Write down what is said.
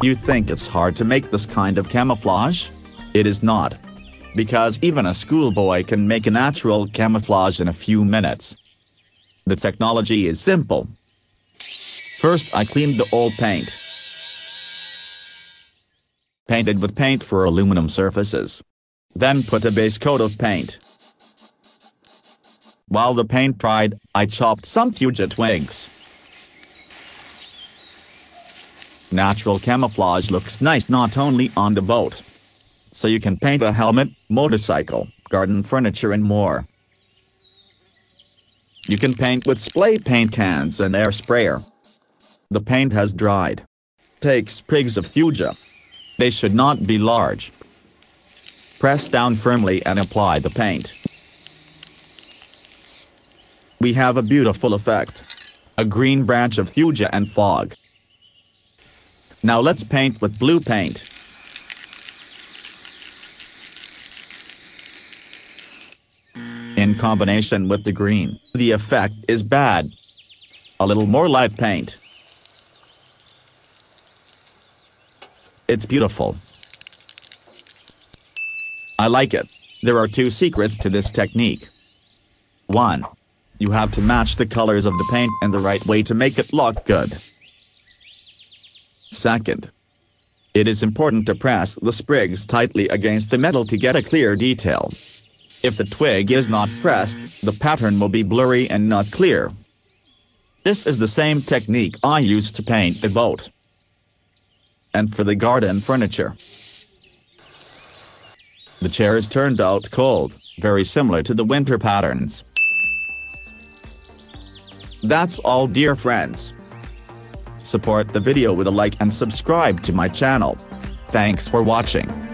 You think it's hard to make this kind of camouflage? It is not. Because even a schoolboy can make a natural camouflage in a few minutes. The technology is simple. First, I cleaned the old paint. Painted with paint for aluminum surfaces. Then put a base coat of paint. While the paint dried, I chopped some thuja twigs. Natural camouflage looks nice not only on the boat. So you can paint a helmet, motorcycle, garden furniture and more. You can paint with spray paint cans and air sprayer. The paint has dried. Take sprigs of thuja. They should not be large. Press down firmly and apply the paint. We have a beautiful effect. A green branch of thuja and fog. Now let's paint with blue paint. In combination with the green, the effect is bad. A little more light paint. It's beautiful. I like it. There are two secrets to this technique. 1. You have to match the colors of the paint in the right way to make it look good. 2nd. It is important to press the sprigs tightly against the metal to get a clear detail. If the twig is not pressed, the pattern will be blurry and not clear. This is the same technique I used to paint the boat. And for the garden furniture. The chairs turned out cold, very similar to the winter patterns. That's all, dear friends. Support the video with a like and subscribe to my channel. Thanks for watching.